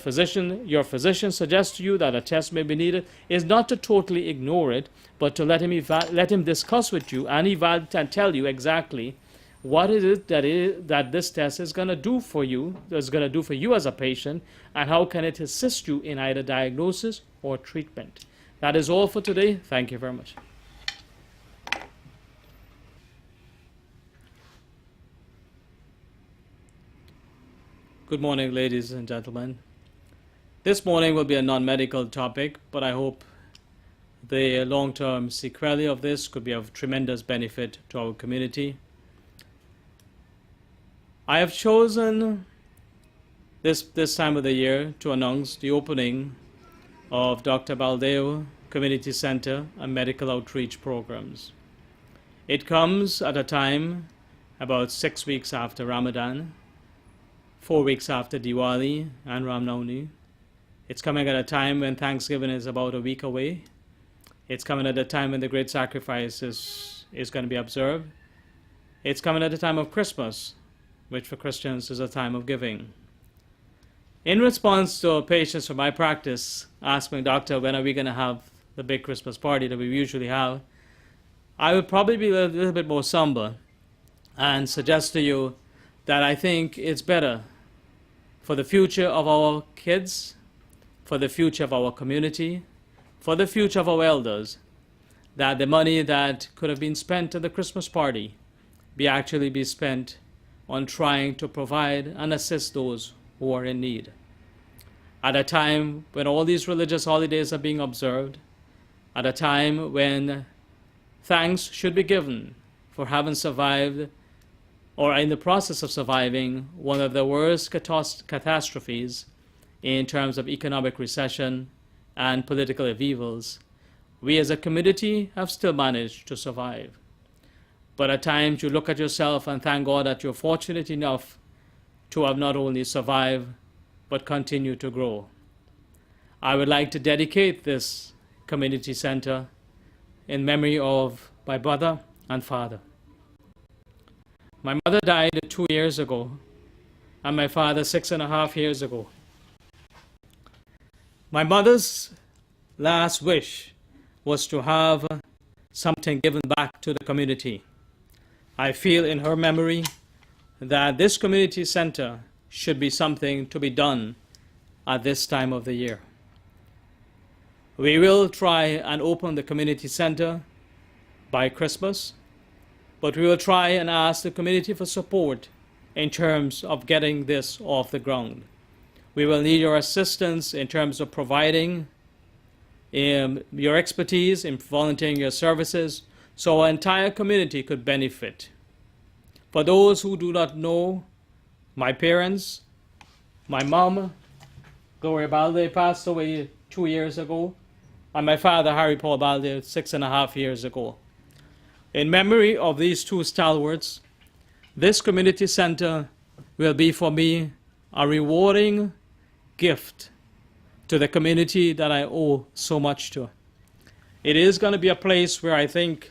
your physician suggests to you that a test may be needed, is not to totally ignore it, but to let him discuss with you and tell you exactly what is it that this test is going to do for you, as a patient, and how can it assist you in either diagnosis or treatment. That is all for today. Thank you very much. Good morning, ladies and gentlemen. This morning will be a non-medical topic, but I hope the long-term sequelae of this could be of tremendous benefit to our community. I have chosen this time of the year to announce the opening of Dr. Baldeo Community Center and Medical Outreach Programs. It comes at a time about 6 weeks after Ramadan, 4 weeks after Diwali and Ram Navami. It's coming at a time when Thanksgiving is about a week away. It's coming at a time when the Great Sacrifice is going to be observed. It's coming at a time of Christmas, which for Christians is a time of giving. In response to patients from my practice asking, Doctor, when are we going to have the big Christmas party that we usually have, I would probably be a little bit more somber and suggest to you that I think it's better for the future of our kids, for the future of our community, for the future of our elders, that the money that could have been spent at the Christmas party be spent on trying to provide and assist those who are in need. At a time when all these religious holidays are being observed, at a time when thanks should be given for having survived or in the process of surviving one of the worst catastrophes in terms of economic recession and political upheavals, we as a community have still managed to survive. But at times you look at yourself and thank God that you're fortunate enough to have not only survived, but continue to grow. I would like to dedicate this community center in memory of my brother and father. My mother died 2 years ago, and my father 6.5 years ago. My mother's last wish was to have something given back to the community. I feel in her memory that this community center should be something to be done at this time of the year. We will try and open the community center by Christmas, but we will try and ask the community for support in terms of getting this off the ground. We will need your assistance in terms of providing your expertise in volunteering your services so our entire community could benefit. For those who do not know, my parents, my mom, Gloria Balde, passed away 2 years ago, and my father, Harry Paul Balde, 6.5 years ago. In memory of these two stalwarts, this community center will be for me a rewarding gift to the community that I owe so much to. It is going to be a place where I think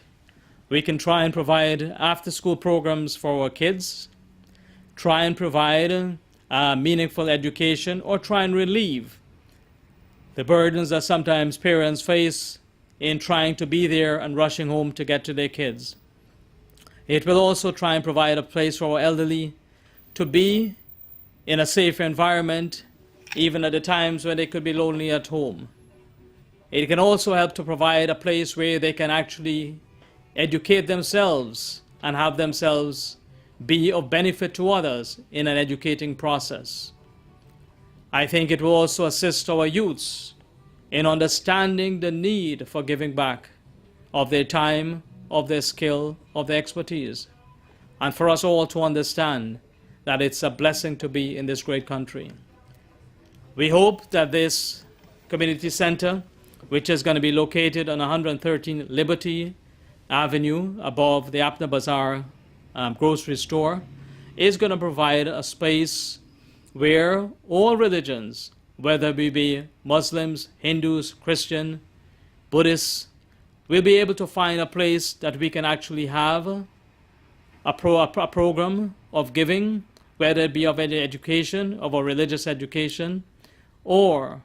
we can try and provide after-school programs for our kids, try and provide meaningful education, or try and relieve the burdens that sometimes parents face in trying to be there and rushing home to get to their kids. It will also try and provide a place for our elderly to be in a safer environment, even at the times when they could be lonely at home. It can also help to provide a place where they can actually educate themselves and have themselves be of benefit to others in an educating process. I think it will also assist our youths in understanding the need for giving back of their time, of their skill, of their expertise, and for us all to understand that it's a blessing to be in this great country. We hope that this community center, which is going to be located on 113 Liberty Avenue above the Apna Bazaar grocery store, is going to provide a space where all religions, whether we be Muslims, Hindus, Christian, Buddhists, will be able to find a place that we can actually have a program of giving, whether it be of education, of a religious education, or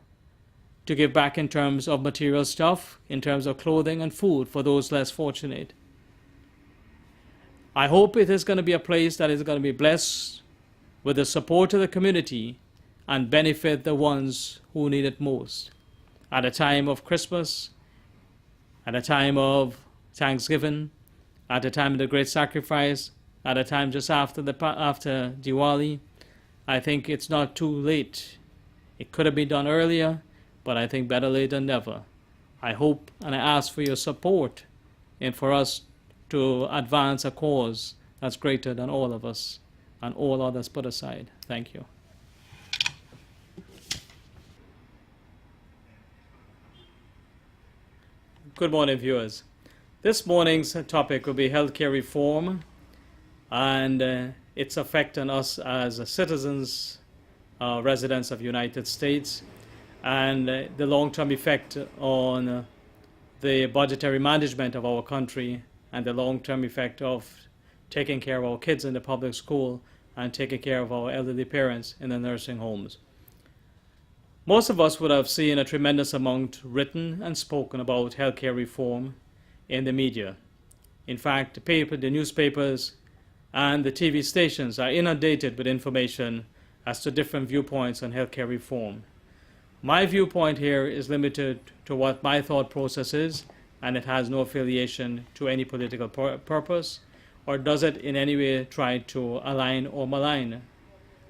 to give back in terms of material stuff, in terms of clothing and food for those less fortunate. I hope it is going to be a place that is going to be blessed with the support of the community and benefit the ones who need it most. At a time of Christmas, at a time of Thanksgiving, at a time of the great sacrifice, at a time just after Diwali, I think it's not too late. It could have been done earlier, but I think better late than never. I hope and I ask for your support and for us to advance a cause that's greater than all of us and all others put aside. Thank you. Good morning, viewers. This morning's topic will be healthcare reform and its effect on us as citizens, residents of the United States, and the long-term effect on the budgetary management of our country and the long-term effect of taking care of our kids in the public school and taking care of our elderly parents in the nursing homes. Most of us would have seen a tremendous amount written and spoken about healthcare reform in the media. In fact, the newspapers and the TV stations are inundated with information as to different viewpoints on healthcare reform. My viewpoint here is limited to what my thought process is, and it has no affiliation to any political purpose, or does it in any way try to align or malign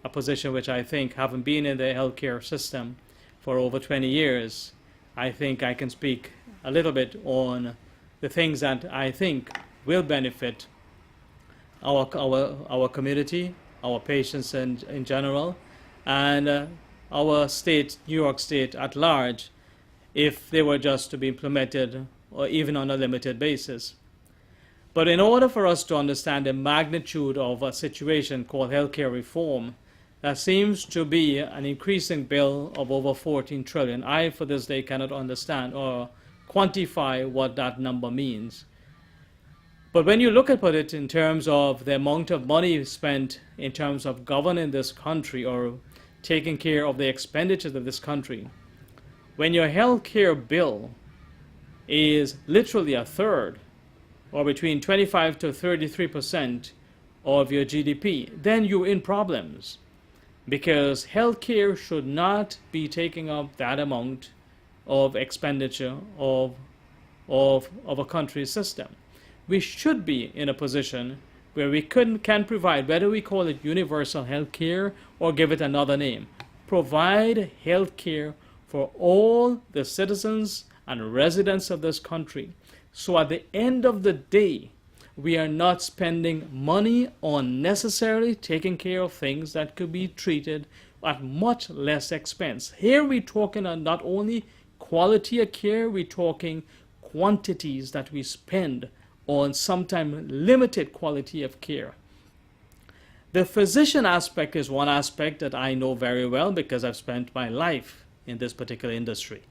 a position which I think, having been in the healthcare system for over 20 years, I think I can speak a little bit on the things that I think will benefit our community, our patients in general, and our state, New York State at large, if they were just to be implemented or even on a limited basis. But in order for us to understand the magnitude of a situation called healthcare reform, there seems to be an increasing bill of over 14 trillion. I, for this day, cannot understand or quantify what that number means. But when you look at it in terms of the amount of money spent in terms of governing this country or taking care of the expenditures of this country, when your health care bill is literally a third or between 25 to 33% of your GDP, then you're in problems, because healthcare should not be taking up that amount of expenditure of a country's system. We should be in a position where we can provide, whether we call it universal health care or give it another name, provide health care for all the citizens and residents of this country. So at the end of the day, we are not spending money on necessarily taking care of things that could be treated at much less expense. Here we're talking on not only quality of care, we're talking quantities that we spend on sometimes limited quality of care. The physician aspect is one aspect that I know very well because I've spent my life in this particular industry.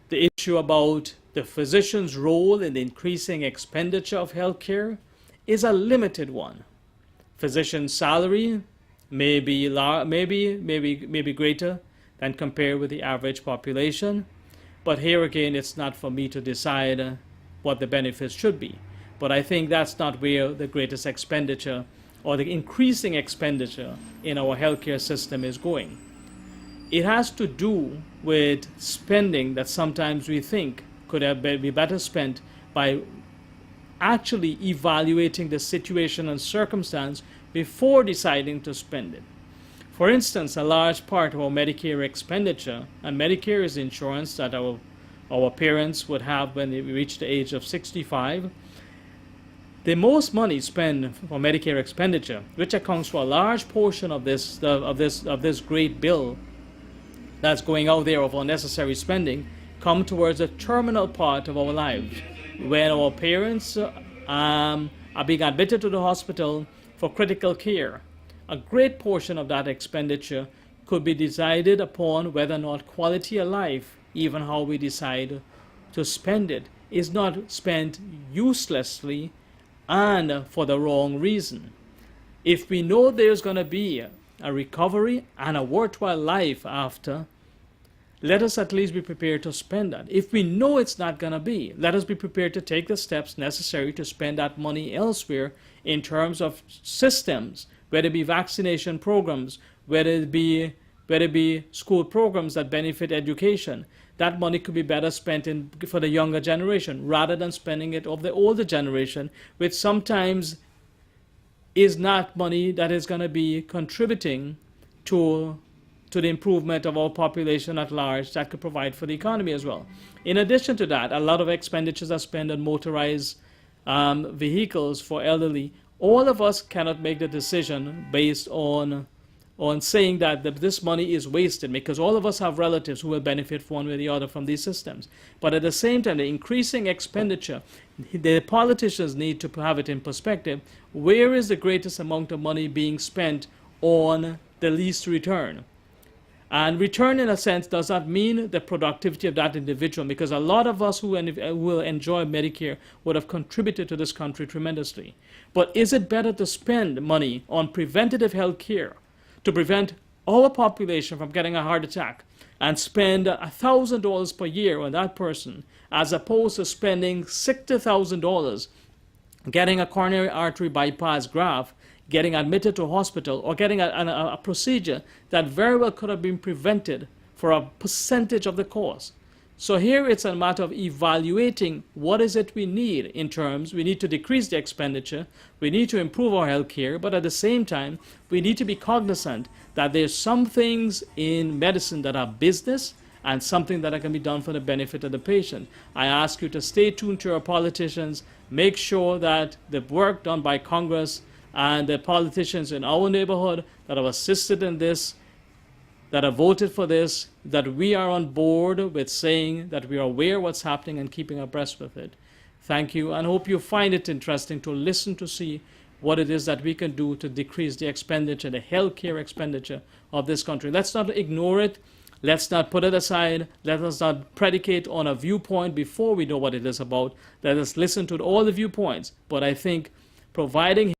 The issue about the physician's role in the increasing expenditure of healthcare is a limited one. Physician's salary may be greater than compared with the average population, but here again, it's not for me to decide what the benefits should be. But I think that's not where the greatest expenditure or the increasing expenditure in our healthcare system is going. It has to do with spending that sometimes we think could have be better spent by actually evaluating the situation and circumstance before deciding to spend it. For instance, a large part of our Medicare expenditure, and Medicare is insurance that our parents would have when they reach the age of 65. The most money spent for Medicare expenditure, which accounts for a large portion of this great bill that's going out there of unnecessary spending, come towards the terminal part of our lives, when our parents are being admitted to the hospital for critical care, a great portion of that expenditure could be decided upon whether or not quality of life, even how we decide to spend it, is not spent uselessly and for the wrong reason. If we know there's going to be a recovery and a worthwhile life after, let us at least be prepared to spend that. If we know it's not going to be, let us be prepared to take the steps necessary to spend that money elsewhere in terms of systems, whether it be vaccination programs, whether it be school programs that benefit education. That money could be better spent for the younger generation rather than spending it of the older generation, which sometimes is not money that is going to be contributing to the improvement of our population at large that could provide for the economy as well. In addition to that, a lot of expenditures are spent on motorized vehicles for elderly. All of us cannot make the decision based on saying that this money is wasted, because all of us have relatives who will benefit one way or the other from these systems. But at the same time, the increasing expenditure, the politicians need to have it in perspective. Where is the greatest amount of money being spent on the least return? And return, in a sense, does not mean the productivity of that individual, because a lot of us who will enjoy Medicare would have contributed to this country tremendously. But is it better to spend money on preventative health care to prevent our population from getting a heart attack and spend $1,000 per year on that person, as opposed to spending $60,000 getting a coronary artery bypass graft, getting admitted to a hospital, or getting a procedure that very well could have been prevented for a percentage of the cost? So here it's a matter of evaluating what is it we need in terms, we need to decrease the expenditure, we need to improve our health care, but at the same time, we need to be cognizant that there's some things in medicine that are business and something that can be done for the benefit of the patient. I ask you to stay tuned to your politicians, make sure that the work done by Congress and the politicians in our neighborhood that have assisted in this, that have voted for this, that we are on board with saying that we are aware of what's happening and keeping abreast with it. Thank you, and hope you find it interesting to listen to see what it is that we can do to decrease the expenditure, the healthcare expenditure of this country. Let's not ignore it. Let's not put it aside. Let us not predicate on a viewpoint before we know what it is about. Let us listen to all the viewpoints. But I think providing